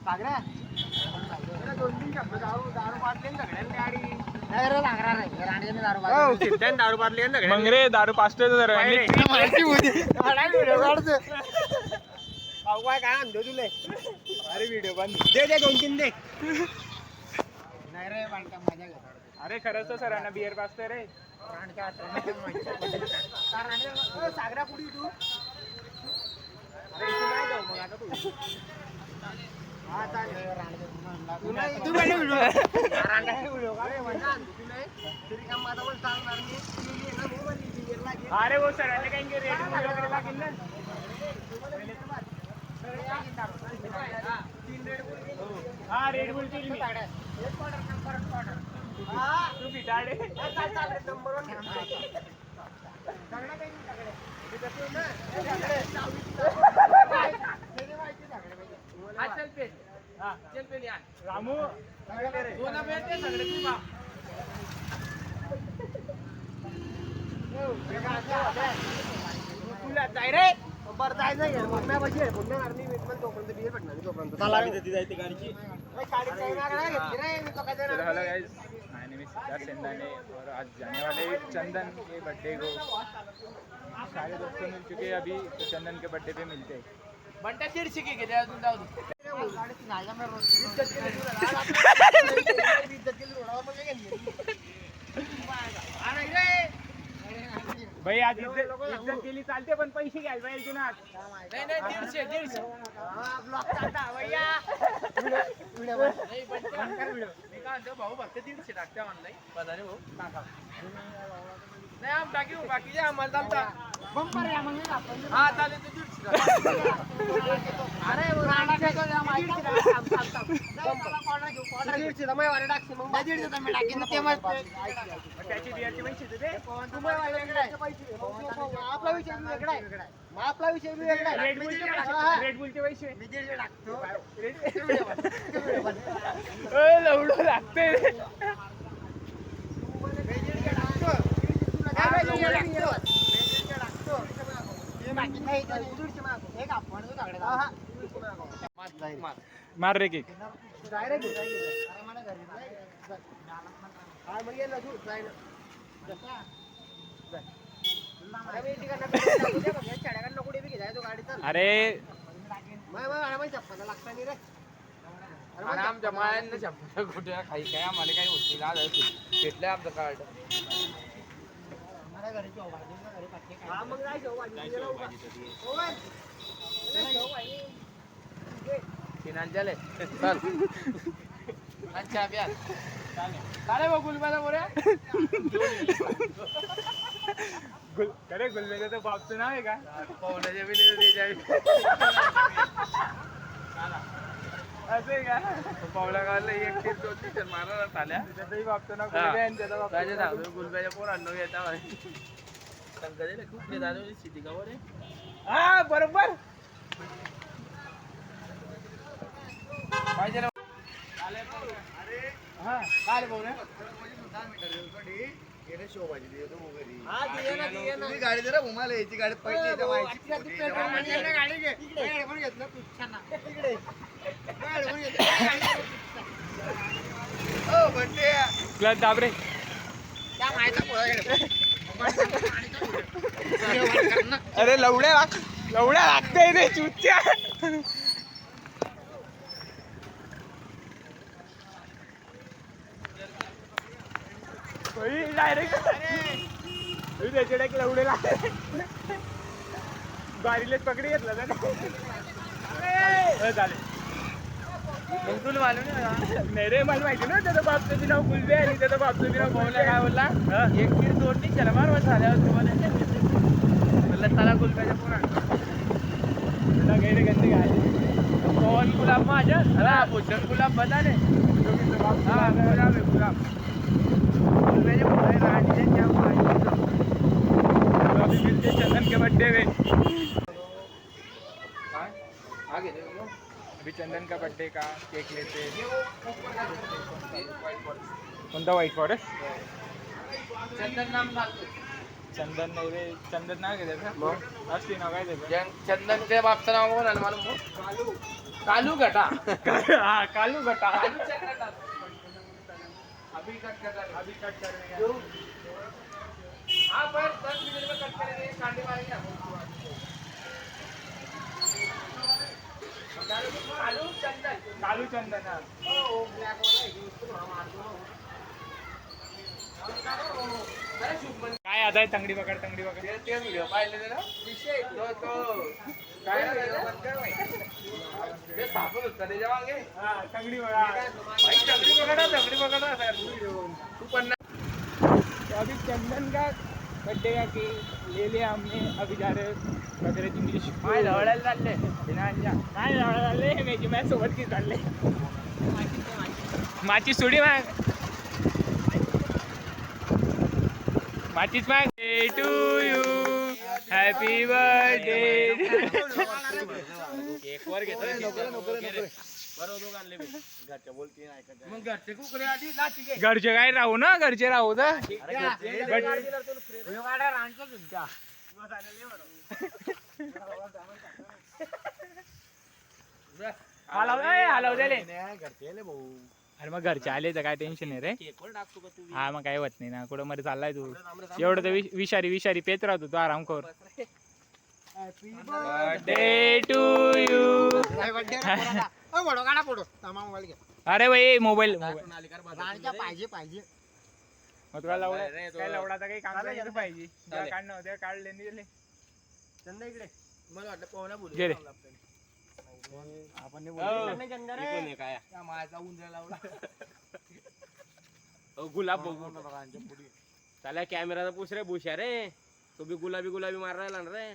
2-3 शब्द दारू पाजले सगळ्यांनी दारू पाजले मग रे दारू पाचतोय तर काय आणतो तुला अरे व्हिडिओ बंद दे 2-3 दे नाही रे बांधकाम मजा घेतो अरे खरंच तर सरांना बिअर पाचतोय रे सागरा पुढे तू अरे इथे नाही जाऊ मग आता तू हा चालेल तू व्हिडिओ अरे वो सरांनी काही रेड बुल वगैरे लागेल ना हा रेड बुल तू बिटाडे रामू तुला जाय रे बरं जायचं पुण्या पाहिजे पुण्या मारणी तोपर्यंत बियर भेटणार तोपर्यंत hello guys my name is Siddharth Sendane और आज जाने वाले चंदन के बर्थडे को सारे दोस्तों मिल चुके हैं अभी तो चंदन के बर्थडे पे मिलते हैं बंटा चिड़ची के जाओ तुम जाओ भाई आज इज्जत केली चालते पण पैसे घ्यायला पाहिजे ना नाही 150 ब्लॉक चालता भैया मी काय म्हणतो भाऊ फक्त 150 टाकते ऑनलाईन बजाने भाऊ टाका नाही आम टाकीऊ बाकीचे आम्हाला चालता बंपर या मग हा चालेल ते 150 अरे त्याची बिअरची पैसे देते आपला विषय वेगळा आहे आपला विषय वेगळा आहे रेड बुलचे पैसे मी 150 टाकतो लवडो लागते मार रे केक अरे आमच्या मायांना चप्पल कुठे काही काय आम्हाला काही होत नाही भेटलंय आमचं कार्ड फिनांशियल आहे चल अच्छा प्यार चालेल बघ गुलबाला बोऱ्या अरे गुलबेचा तो बापचं नाव आहे का पाहुण्याच्या बिल असं आहे का पावला गावला 1-2 टीचर मारला झाल्या त्याचाही बापचं नाव गुलबे आणि त्याचा बाप गुलब्याच्या पोरांना येता खूप सिटी गावर आहे हा बरोबर पाहिजे ना हा काय रे भाऊ रे गाडी जरा घुमाला याची गाडी पहिली क्लच दाब रे अरे लवड्या लागते रे चुच्या डायरेक्ट त्याच्याकडे एक लवडे लागले बारीलेच पकडी घेतला चालेल मग तुला मालूम नाही रे मला माहिती ना त्याचं बापचं बी नाव गुलबे आणि त्याचं बापचं बी नाव भाऊला काय बोलला 1-2 टीचर मारवा झाल्यावर तुम्हाला म्हणलं त्याला गुलब्याच्या पोरांना गैरे गंदी काय पवन गुलाब माझ्या हा भूषण गुलाब बदाने हा गुलाब आहे गुलाब गुलब्याच्या पोरांना राहते अभी मिलते चंदन के बर्थडे में आगे अभी चंदन का बर्थडे का केक लेते कोणता व्हाईट फॉरेस्ट चंदन नाम चंदन नाही रे चंदन नाव घे त्याचं असली नाव काय त्याचं चंदन त्या बापचं नाव कोण आलं मला कालू गटा हा कालू गटा कालूच्या गटात. अभी कट करेंगे. हाँ पर 10 मिनट में कट करेंगे कांटे मारेंगे कालू चंदन कालू चंदन हा. ओ ब्लॅक वाला है उसको थोड़ा मार दो. अरे शुभमन काय आता आहे तंगडी पकड ते व्हिडिओ पाहिले ना विषय तो काय ते सापड होता त्याच्या मागे हा तंगडी पकड तगडी पकडा सर तू पण तो अभी चंदन का बर्थडे का केक ले लिया हमने. अभी जा रहे वगैरे इंग्लिश माय लवडायला चालले काय झाले माझी मॅच सोबत की चालले माची सोडी माग माचीच माग. Day to you happy birthday. एक वर घेतो मग घरचे कुकडे आधी लाची घे. घरचे काय राहू ना घरचे राहू ना. हलव दिले अरे मग घरचे आले तर काय टेन्शन नाही रे. हा मग काय होत नाही ना कुठं मध्ये चाललाय तू एवढं तर विषारी पेत राहतो तू आराम कर. Birthday to you. अरे भाई मोबाईल पाहिजे मग तुला लवडा काय लवडाचा काही काम करायचं पाहिजे काढणं होते काढले दिले. इकडे मला वाटलं पोहला बोलू गेले. आपण माझा उंदरा लावला गुलाब त्याला कॅमेराचा पुस रे भूषा रे तो बी गुलाबी मार राहिला ना रे.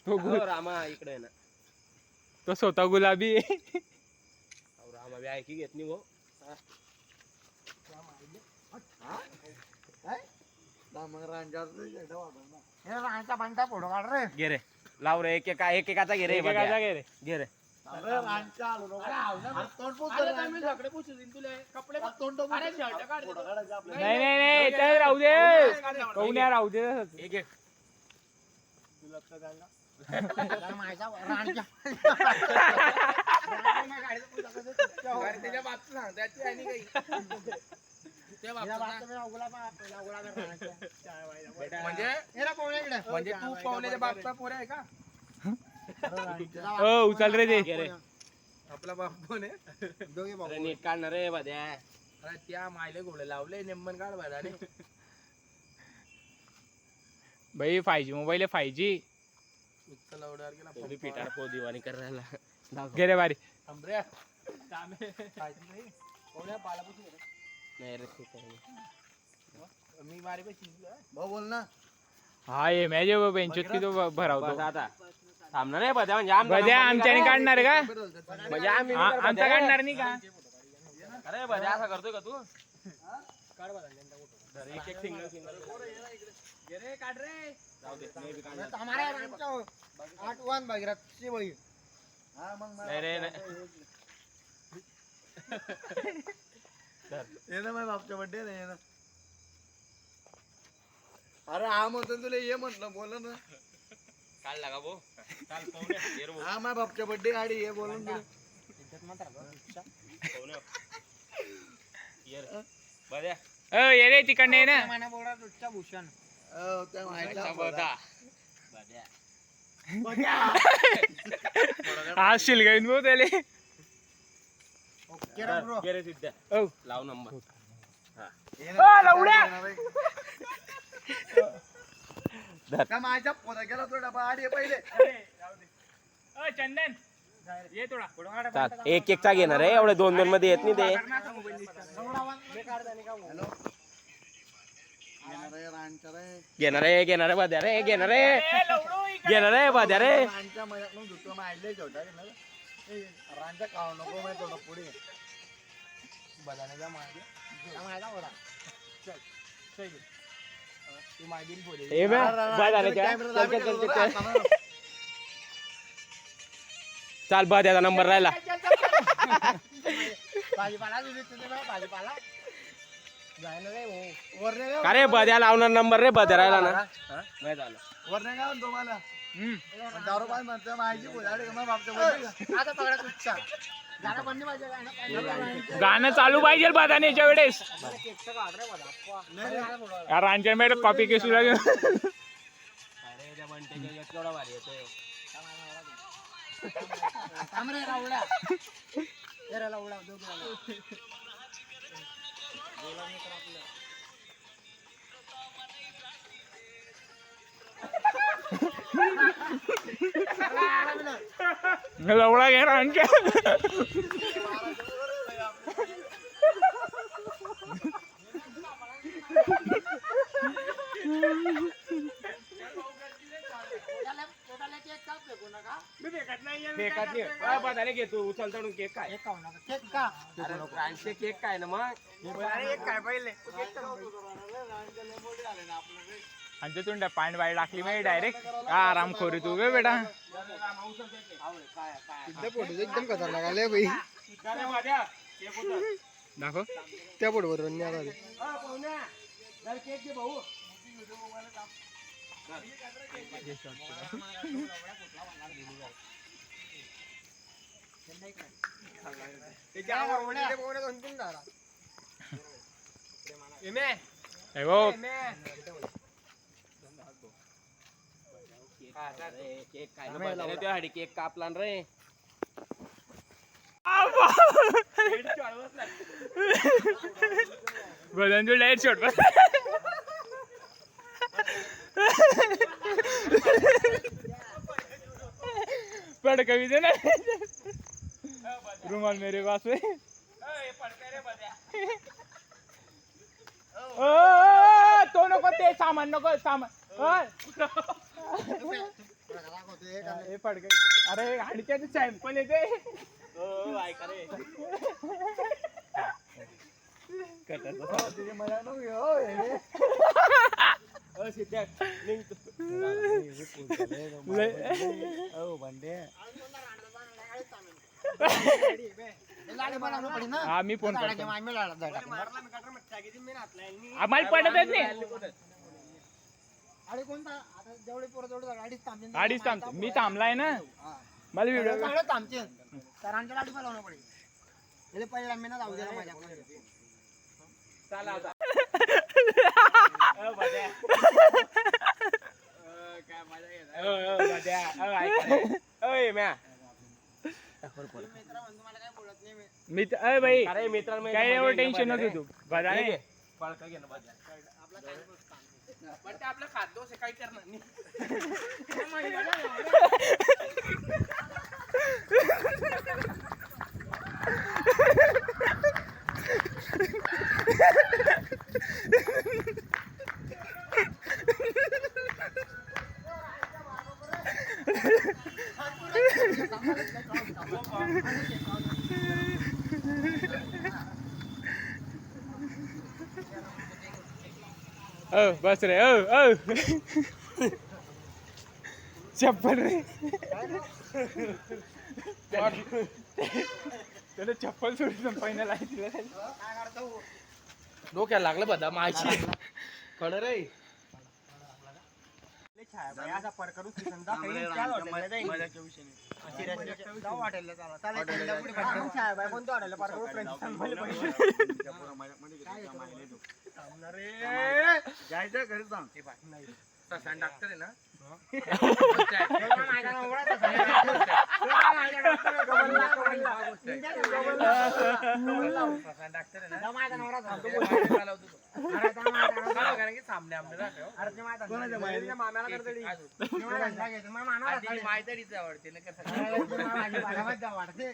तो रामा इकडे ना तो स्वतः गुलाबी रामा बी ऐकी घेत नाही बनता फोटो काढ रे. घे रे लाव रे एकेकाचा घे रे घे रे. नाही तर राहू दे कौन्या राहू दे. त्याच्या बाबतीत सांगतात आणि काही म्हणजे तू पाहुण्याच्या बापचा पोर आहे का. हो उचल रे ते आपला बाप कोण आहे नीट काढणार रे बद्या. अरे त्या मायले घोडे लावले नेमन काढ भाई भाई 5G मोबाईल आहे 5G. पिठार पो दिवाणी करायला घे रे बारी. नाही रे मी बारी पे भाऊ बोल ना. हा ये मॅच बेंचोत की तो भरावतो आता थांबणार नाही बद्या म्हणजे बद्या आमच्याने काढणार का म्हणजे आम्ही आमचा काढणार नाही का. अरे बद्या असा करतोय का तू एक सिंगल काढ रे. नाही रे बापच्या बड्डे रे अरे हा म्हणतो तुला ये म्हटलं बोल ना. काल लागा भाऊ हा माझ्या बापच्या बड्डे गाडी ये बोलून बद्या ये रे तिकडे ना भूषण आज शिलगाईन भाऊ त्याले. गेरे सिद्ध्या ओ लाव नंबर माझ्या पोता गेला तो डबा आडी पहिले चंदन ये थोडा चाल एक चा घेणार आहे एवढे 2-2 मध्ये येत नाही ते. घेणार आहे बद्या रे घेणार आहे बद्या रे. पुढे चाल बद्याचा नंबर राहिला. का रे बद्या लावणार नंबर रे बद्या राहिला ना. वरने काय म्हणतो मला दारू पाय म्हणतो माझी बोलाडे मग बापचं आता पकडा तुझा गाणं बनणे पाहिजे गाणं चालू पाहिजे बदानेच्या वेळेस यार रांजण मॅडम कॉपी केसू लागेल अरे त्या बंटेच्या केवढा भारी येतोय थांबरे रावळा जरा लावळा लवळा घे रांजण फेकत नाही बदाने घे तू उचल चढून केक काय केक का अरे फ्रान्सचे केक काय ना मग अरे एक काय पहिले आणि तोंड पाणी बाहेर टाकली मी डायरेक्ट आराम खोरी तू गे बेटा एकदम खतरनाक आले भाई दाखव त्या पोटवर केक काय ना बदाने त्यासाठी केक कापला ना रे बदान तू लाईट शॉट पड़ कभी दे ना रुमाल मेरे पास है तो नको ते सामान नको सामान पड अरे हाडक्याचं सॅम्पल येते मला मी फोन करतो आम्हाला पडतच नाही अडीच थांबतो मी थांबलाय ना मला व्हिडिओ थांबते सरांच्या गाडी मला लावणं पडेल पहिले मी ना जाऊ द्या माझ्याकडे चला आता काय मजा मित्र अय भाई अरे मित्रांनो काय एवढं टेन्शन नको तू बदाने पळका घे ना बदाने पण ते आपलं खाद्य असं काही करणार नाही बस रे चप्पल रे त्याला चप्पल सोडून पहिला लाईन डोक्याला लागलं बदा माझी कळ रे असा पर करू जायचं घरी सांग डॉक्टर आहे ना माहिती आवडते